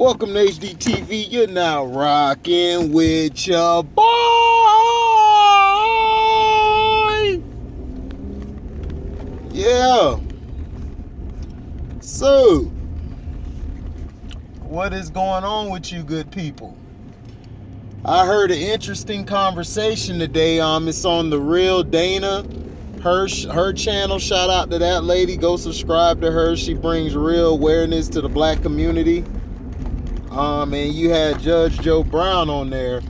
Welcome to HDTV. You're now rocking with your boy. Yeah. So, what is going on with you good people? I heard an interesting conversation today. It's on therealdana. Her channel. Shout out to that lady. Go subscribe to her. She brings real awareness to the black community. And you had Judge Joe Brown on there.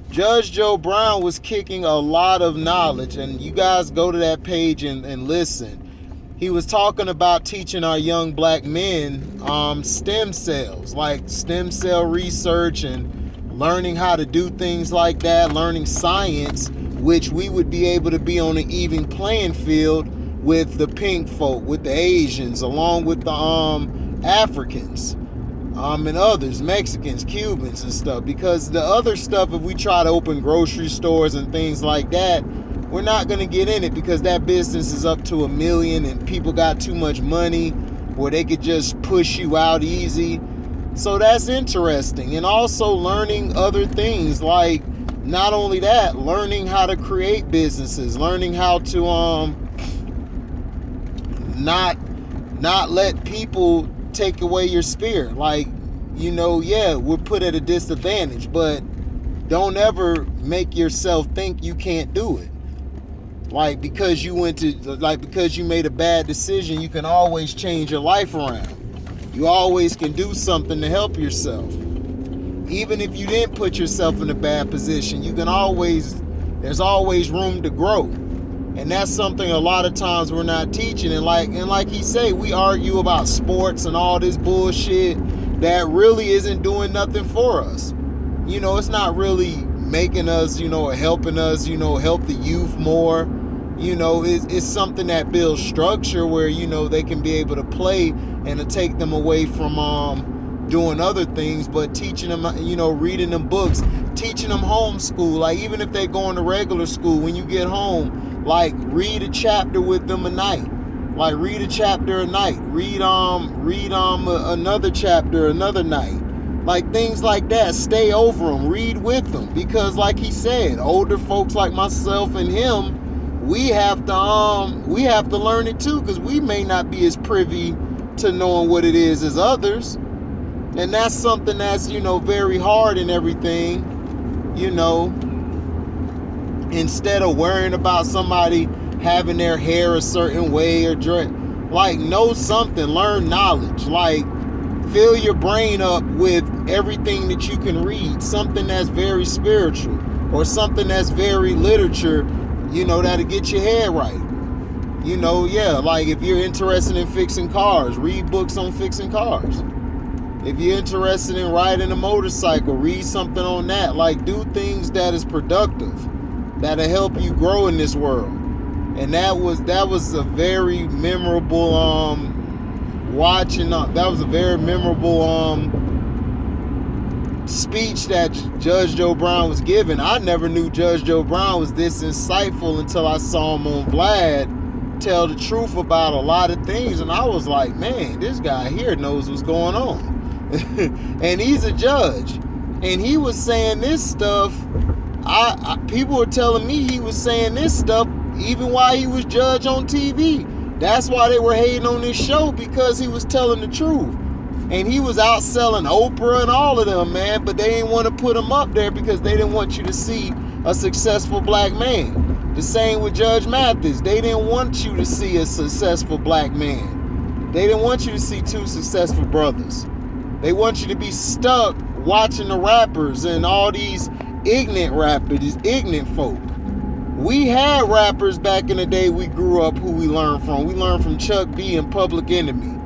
Judge Joe Brown was kicking a lot of knowledge, and you guys go to that page and listen. He was talking about teaching our young black men stem cells, like stem cell research and learning how to do things like that, learning science, which we would be able to be on an even playing field with the pink folk, with the Asians, along with the Africans. And others, Mexicans, Cubans and stuff, because the other stuff, if we try to open grocery stores and things like that, we're not going to get in it because that business is up to $1 million and people got too much money where they could just push you out easy. So that's interesting. And also learning other things, like not only that, learning how to create businesses, learning how to not let people take away your spirit. Like, we're put at a disadvantage, but don't ever make yourself think you can't do it. Like, because you made a bad decision, you can always change your life around. You always can do something to help yourself. Even if you didn't put yourself in a bad position, there's always room to grow. And that's something a lot of times we're not teaching. And like he said, we argue about sports and all this bullshit that really isn't doing nothing for us. It's not really making us, helping us, help the youth more. It's something that builds structure where, they can be able to play and to take them away from doing other things, but teaching them, reading them books, teaching them homeschool. Like, even if they're going to regular school, when you get home, like, read a chapter with them a night. Like, read a chapter a night. Read another chapter another night. Like, things like that. Stay over them. Read with them. Because, like he said, older folks like myself and him, we have to learn it too, because we may not be as privy to knowing what it is as others. And that's something that's, very hard and everything, instead of worrying about somebody having their hair a certain way or dress. Like, know something, learn knowledge, like fill your brain up with everything that you can read, something that's very spiritual or something that's very literature, that'll get your head right. Like, if you're interested in fixing cars, read books on fixing cars. If you're interested in riding a motorcycle, read something on that. Like, do things that is productive, that'll help you grow in this world. And that was a very memorable that was a very memorable speech that Judge Joe Brown was giving. I never knew Judge Joe Brown was this insightful until I saw him on Vlad tell the truth about a lot of things, and I was like, man, this guy here knows what's going on. And he's a judge, and he was saying this stuff. People were telling me he was saying this stuff even while he was judge on TV. That's why they were hating on this show, because he was telling the truth. And he was outselling Oprah and all of them, man. But they didn't want to put him up there because they didn't want you to see a successful black man. The same with Judge Mathis. They didn't want you to see a successful black man. They didn't want you to see two successful brothers. They want you to be stuck watching the rappers and all these ignorant rappers, these ignorant folk. We had rappers back in the day we grew up who we learned from. We learned from Chuck D and Public Enemy.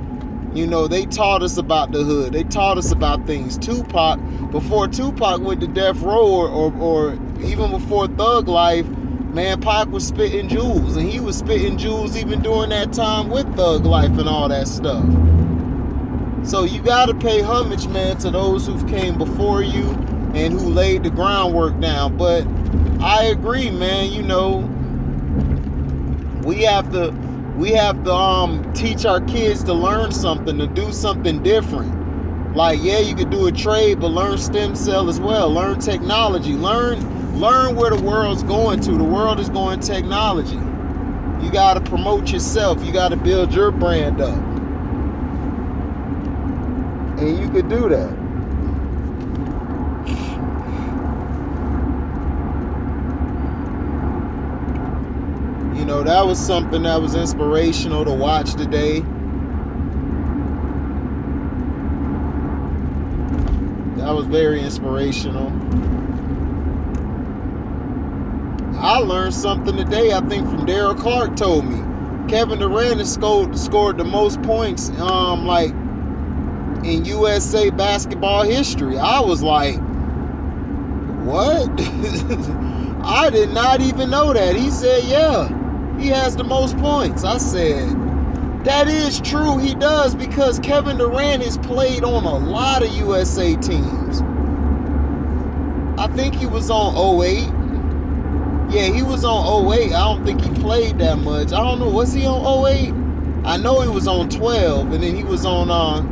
They taught us about the hood. They taught us about things. Tupac, before Tupac went to death row or even before Thug Life, man, Pac was spitting jewels. And he was spitting jewels even during that time with Thug Life and all that stuff. So you got to pay homage, man, to those who came before you and who laid the groundwork down. But I agree, man, we have to teach our kids to learn something, to do something different. Like, yeah, you could do a trade, but learn stem cell as well. Learn technology. Learn where the world's going to. The world is going technology. You got to promote yourself. You got to build your brand up. And you could do that. You know, that was something that was inspirational to watch today. That was very inspirational. I learned something today, I think, from Daryl Clark told me. Kevin Durant has scored the most points like in USA basketball history. I was like, what? I did not even know that. He said, yeah, he has the most points. I said, that is true, he does, because Kevin Durant has played on a lot of USA teams. I think he was on 08. Yeah, he was on 08. I don't think he played that much. I don't know, was he on 08? I know he was on 12, and then he was on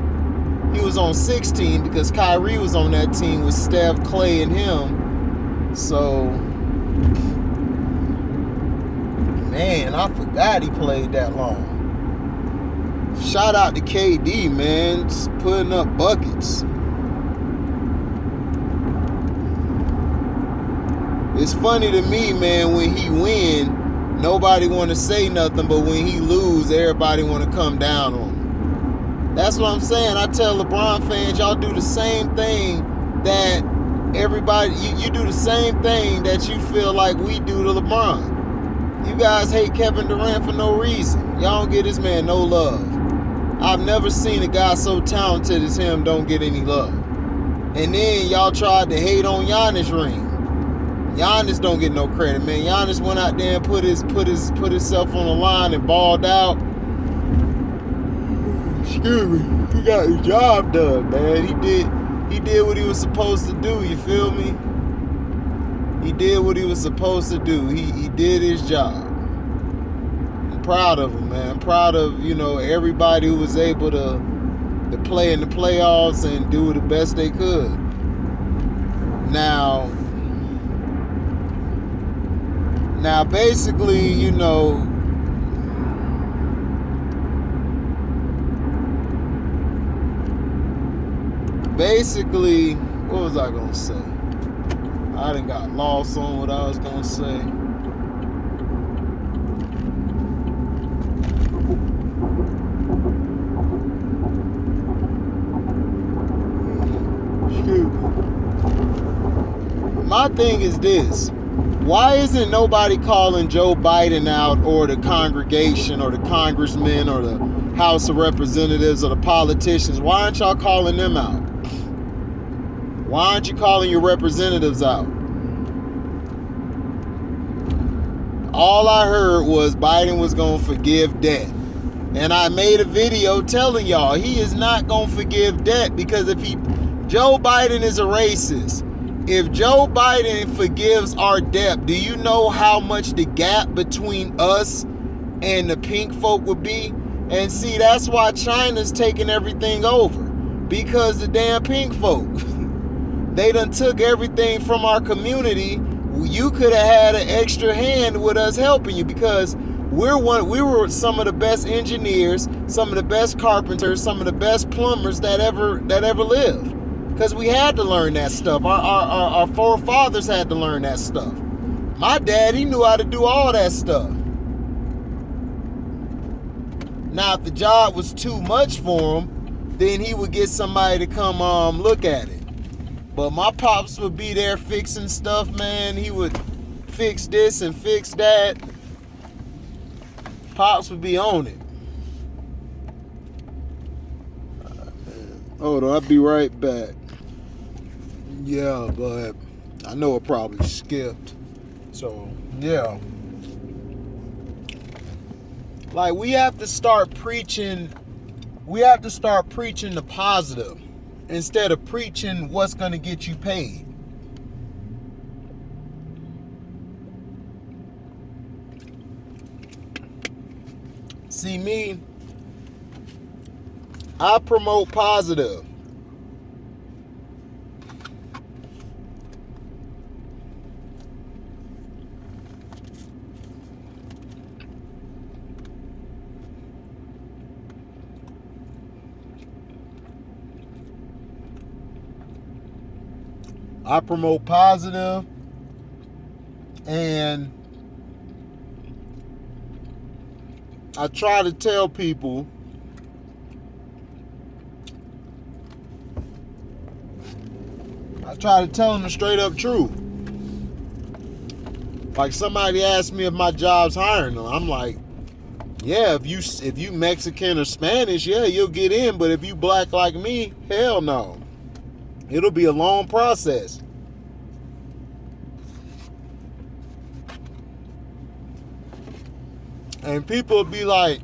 16 because Kyrie was on that team with Steph, Clay, and him. So, man, I forgot he played that long. Shout out to KD, man, just putting up buckets. It's funny to me, man, when he win, nobody want to say nothing, but when he lose, everybody want to come down on him. That's what I'm saying. I tell LeBron fans, y'all do the same thing that everybody, you do the same thing that you feel like we do to LeBron. You guys hate Kevin Durant for no reason. Y'all don't get this man no love. I've never seen a guy so talented as him don't get any love. And then y'all tried to hate on Giannis' ring. Giannis don't get no credit, man. Giannis went out there and put himself on the line and balled out. Excuse me. He got his job done, man. He did what he was supposed to do. You feel me? He did what he was supposed to do. He did his job. I'm proud of him, man. I'm proud of, everybody who was able to play in the playoffs and do the best they could. Now basically, what was I gonna say? I done got lost on what I was gonna say. My thing is this. Why isn't nobody calling Joe Biden out, or the congregation, or the congressmen, or the House of Representatives, or the politicians? Why aren't y'all calling them out? Why aren't you calling your representatives out? All I heard was Biden was going to forgive debt. And I made a video telling y'all he is not going to forgive debt, because Joe Biden is a racist. If Joe Biden forgives our debt, do you know how much the gap between us and the pink folk would be? And see, that's why China's taking everything over. Because the damn pink folk. They done took everything from our community. You could have had an extra hand with us helping you, because we were some of the best engineers, some of the best carpenters, some of the best plumbers that ever lived. Because we had to learn that stuff. Our forefathers had to learn that stuff. My dad, he knew how to do all that stuff. Now, if the job was too much for him, then he would get somebody to come look at it. But my pops would be there fixing stuff, man. He would fix this and fix that. Pops would be on it. Hold on, I'll be right back. Yeah, but I know it probably skipped. So, yeah. Like, we have to start preaching the positive instead of preaching what's going to get you paid. See, me, I promote positive. I promote positive, and I try to tell people them the straight up truth. Like, somebody asked me if my job's hiring them. I'm like, yeah, if you Mexican or Spanish, yeah, you'll get in. But if you black like me, hell no. It'll be a long process. And people will be like,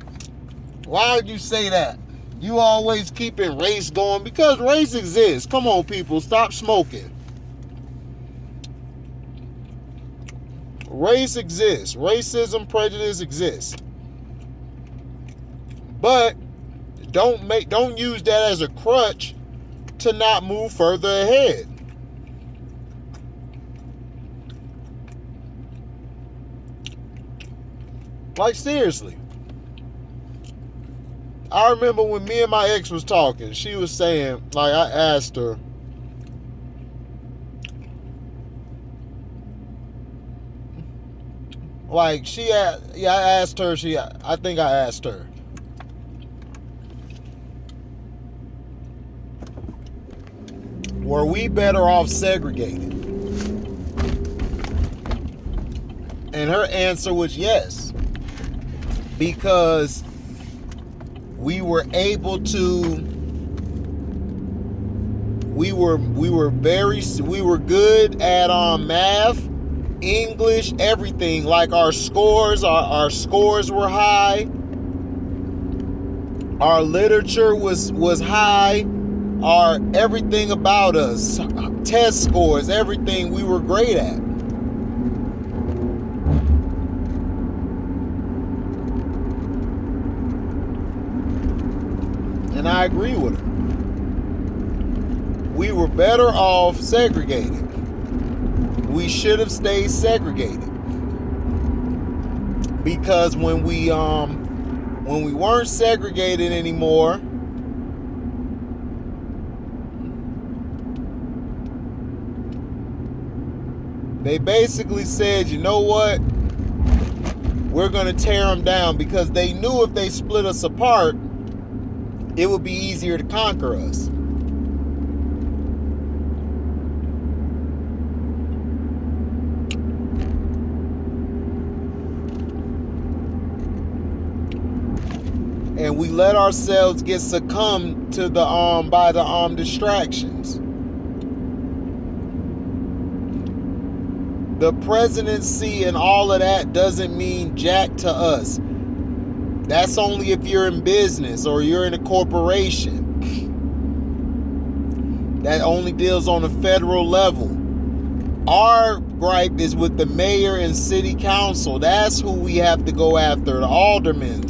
why did you say that? You always keeping race going. Because race exists. Come on, people, stop smoking. Race exists. Racism, prejudice exists. But don't use that as a crutch to not move further ahead. Like, seriously. I remember when me and my ex was talking, she was saying, like, I asked her, like, I asked her, I think I asked her, were we better off segregated? And her answer was yes. Because we were able to, we were good at math, English, everything. Like, our scores were high. Our literature was high. Our everything about us, test scores, everything, we were great at. And I agree with her. We were better off segregated. We should have stayed segregated. Because when we weren't segregated anymore, they basically said, you know what? We're going to tear them down, because they knew if they split us apart, it would be easier to conquer us. And we let ourselves get succumbed to by the distractions. The presidency and all of that doesn't mean jack to us. That's only if you're in business or you're in a corporation. That only deals on a federal level. Our gripe is with the mayor and city council. That's who we have to go after, the aldermen.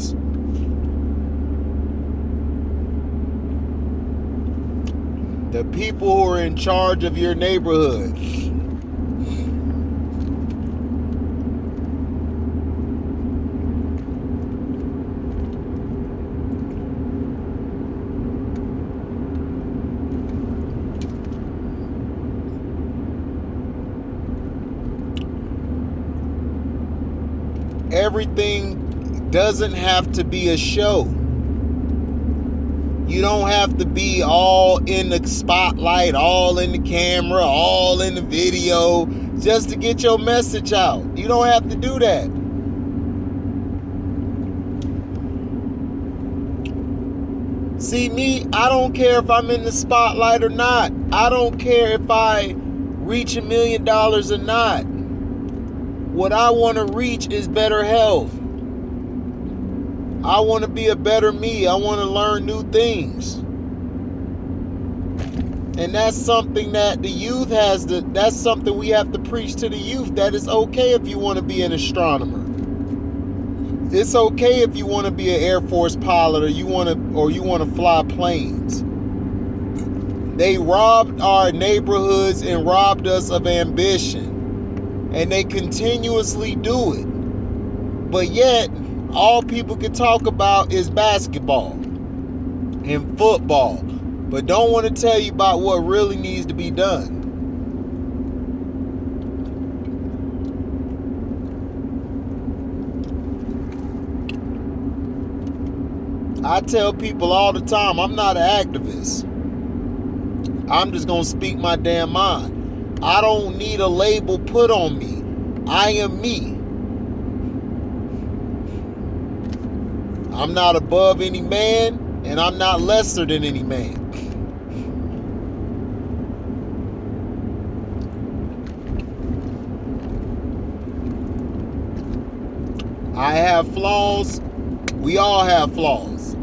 The people who are in charge of your neighborhood. Everything doesn't have to be a show. You don't have to be all in the spotlight, all in the camera, all in the video, just to get your message out. You don't have to do that. See, me, I don't care if I'm in the spotlight or not. I don't care if I reach $1 million or not. What I want to reach is better health. I want to be a better me. I want to learn new things. And that's something that the youth that's something we have to preach to the youth, that it's okay if you want to be an astronomer. It's okay if you want to be an Air Force pilot, or you want to fly planes. They robbed our neighborhoods and robbed us of ambition. And they continuously do it. But yet, all people can talk about is basketball and football, but don't want to tell you about what really needs to be done. I tell people all the time, I'm not an activist. I'm just going to speak my damn mind. I don't need a label put on me. I am me. I'm not above any man, and I'm not lesser than any man. I have flaws. We all have flaws.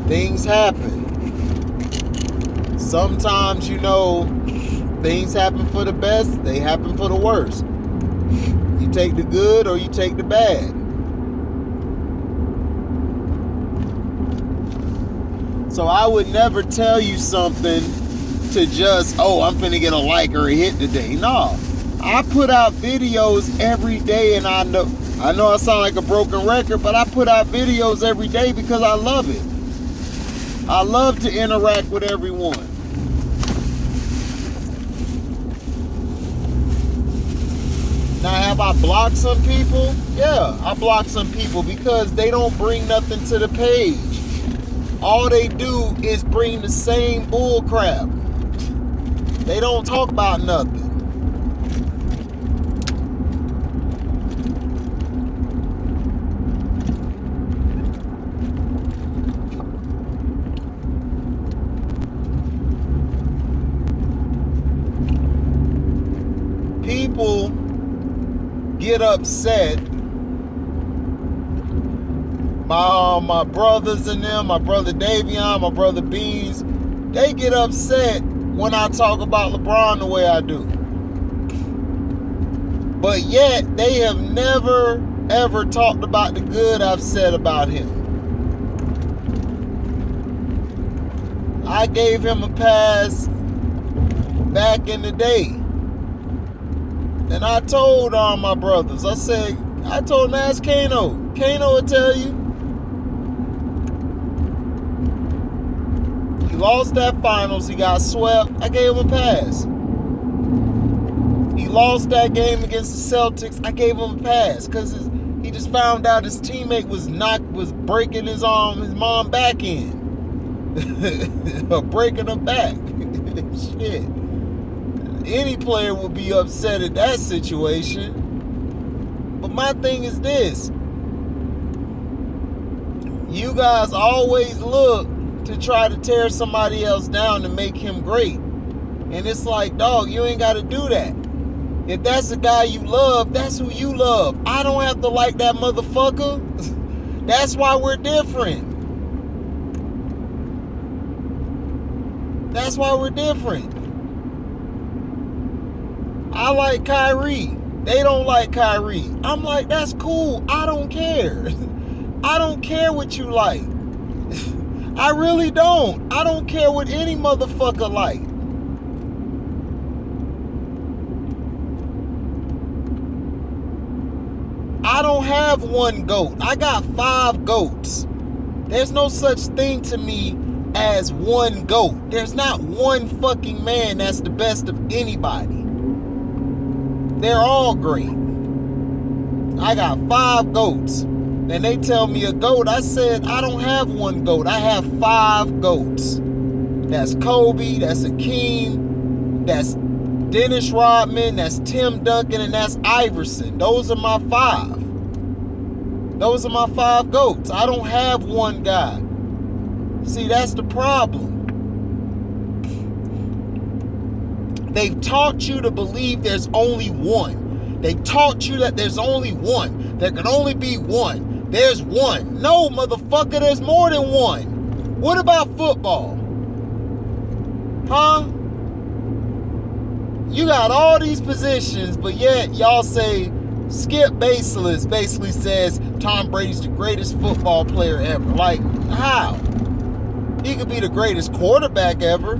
Things happen. Sometimes, things happen for the best, they happen for the worst. You take the good or you take the bad. So I would never tell you something to just, I'm finna get a like or a hit today. No. I put out videos every day, and I know I sound like a broken record, but I put out videos every day because I love it. I love to interact with everyone. Now, have I blocked some people? Yeah, I blocked some people because they don't bring nothing to the page. All they do is bring the same bull crap. They don't talk about nothing. People get upset. My brothers and them, my brother Davion, my brother Beans, they get upset when I talk about LeBron the way I do. But yet, they have never, ever talked about the good I've said about him. I gave him a pass back in the day. And I told all my brothers, I told them, ask Kano. Kano will tell you. He lost that finals. He got swept. I gave him a pass. He lost that game against the Celtics. I gave him a pass because he just found out his teammate was breaking his mom back in. Or breaking her back. Shit. Any player would be upset at that situation. But my thing is this. You guys always look to try to tear somebody else down to make him great. And it's like, dog, you ain't got to do that. If that's the guy you love, that's who you love. I don't have to like that motherfucker. That's why we're different. That's why we're different. I like Kyrie. They don't like Kyrie. I'm like, that's cool. I don't care. I don't care what you like. I really don't. I don't care what any motherfucker like. I don't have one GOAT. I got 5 GOATs. There's no such thing to me as one GOAT. There's not one fucking man that's the best of anybody. They're all great. I got 5 GOATs. And they tell me a GOAT. I said, I don't have one GOAT. I have 5 GOATs. That's Kobe. That's Hakeem. That's Dennis Rodman. That's Tim Duncan. And that's Iverson. Those are my 5. Those are my 5 GOATs. I don't have one guy. See, that's the problem. They've taught you to believe there's only one. They taught you that there's only one. There can only be one. There's one. No, motherfucker, there's more than one. What about football? Huh? You got all these positions, but yet y'all say Skip Bayless basically says Tom Brady's the greatest football player ever. Like, how? He could be the greatest quarterback ever.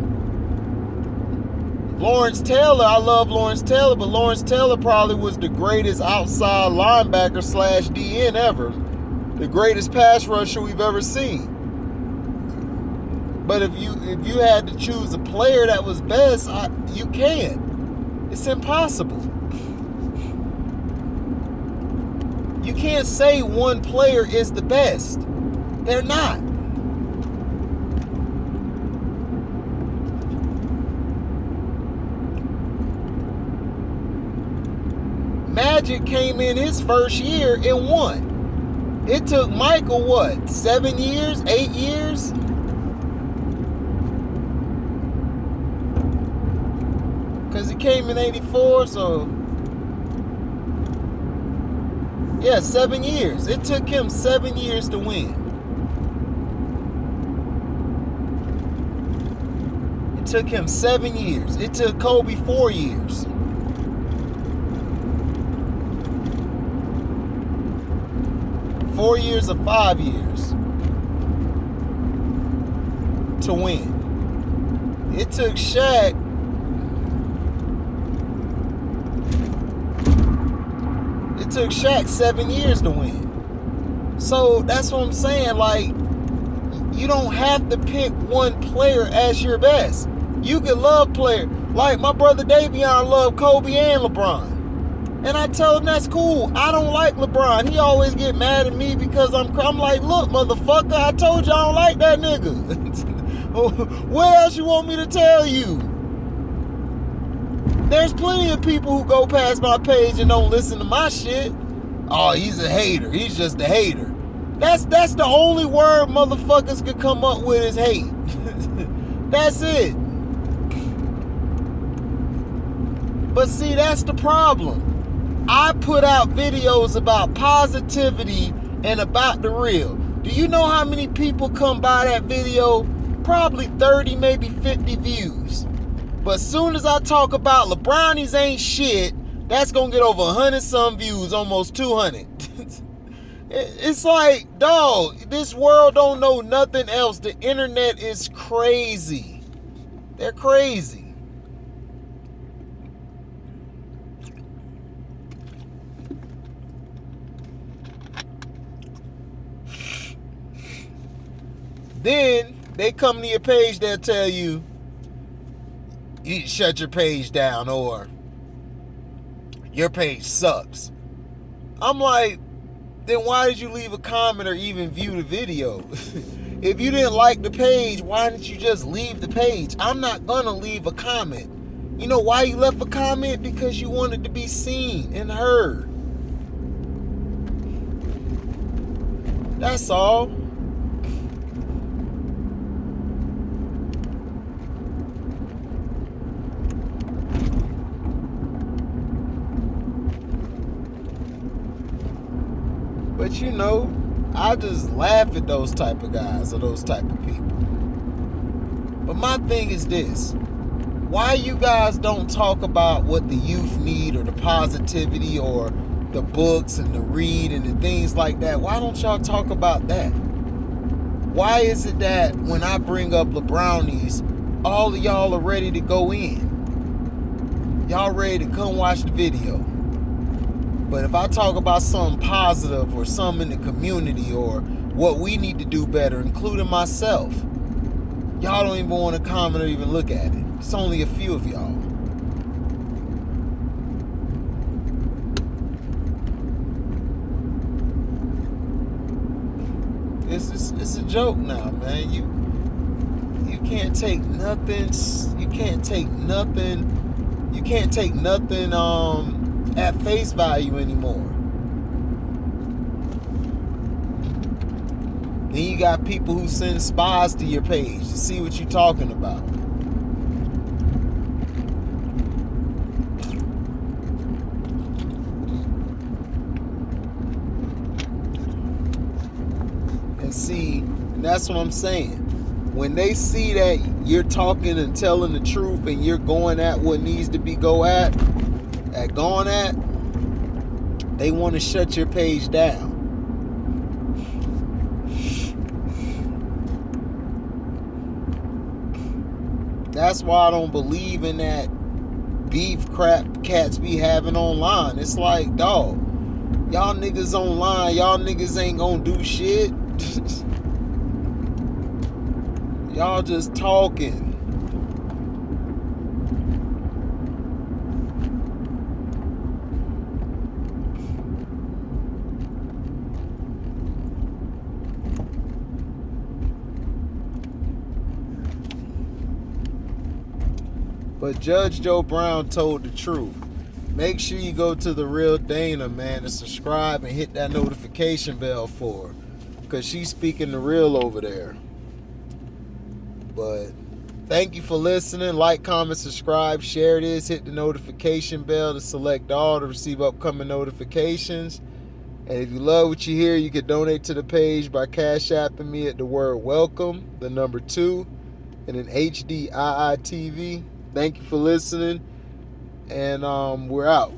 Lawrence Taylor, I love Lawrence Taylor, but Lawrence Taylor probably was the greatest outside linebacker / DN ever. The greatest pass rusher we've ever seen. But if you had to choose a player that was best, you can't. It's impossible. You can't say one player is the best. They're not. Magic came in his first year and won. It took Michael, what, 7 years, 8 years? Because he came in 84, so... yeah, 7 years. It took him 7 years to win. It took him 7 years. It took Kobe 4 years. Four years or 5 years to win. It took Shaq It took Shaq 7 years to win. So that's what I'm saying. Like, you don't have to pick one player as your best. You can love player. Like my brother Davion loved Kobe and LeBron. And I tell him that's cool. I don't like LeBron. He always get mad at me because I'm like, look, motherfucker, I told you I don't like that nigga. What else you want me to tell you? There's plenty of people who go past my page and don't listen to my shit. Oh, he's a hater. He's just a hater. That's the only word motherfuckers could come up with is hate. That's it. But see, that's the problem. I put out videos about positivity and about the real. Do you know how many people come by that video? Probably 30, maybe 50 views. But as soon as I talk about LeBronies ain't shit, that's going to get over 100 some views, almost 200. It's like, dog, this world don't know nothing else. The internet is crazy. They're crazy. Then they come to your page, they'll tell you, you need to shut your page down or your page sucks. I'm like, then why did you leave a comment or even view the video? If you didn't like the page, why didn't you just leave the page? I'm not gonna leave a comment. You know why you left a comment? Because you wanted to be seen and heard. That's all. But you know, I just laugh at those type of guys or those type of people. But my thing is this. Why you guys don't talk about what the youth need or the positivity or the books and the read and the things like that? Why don't y'all talk about that? Why is it that when I bring up LeBrownies, all of y'all are ready to go in? Y'all ready to come watch the video. But if I talk about something positive or something in the community or what we need to do better, including myself, y'all don't even want to comment or even look at it. It's only a few of y'all. It's a joke now, man. You can't take nothing. You can't take nothing. You can't take nothing at face value anymore. Then you got people who send spies to your page to see what you're talking about. And see, that's what I'm saying. When they see that you're talking and telling the truth and you're going at what needs to be going at, they want to shut your page down. That's why I don't believe in that beef crap cats be having online. It's like, dog, y'all niggas online, y'all niggas ain't gonna do shit. Y'all just talking. But Judge Joe Brown told the truth. Make sure you go to The Real Dana, man, and subscribe and hit that notification bell for her. Because she's speaking the real over there. But thank you for listening. Like, comment, subscribe, share this. Hit the notification bell to select all to receive upcoming notifications. And if you love what you hear, you can donate to the page by Cash Apping me at the word welcome, the number 2, and an HDIITV. Thank you for listening. And we're out.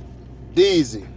Deezy.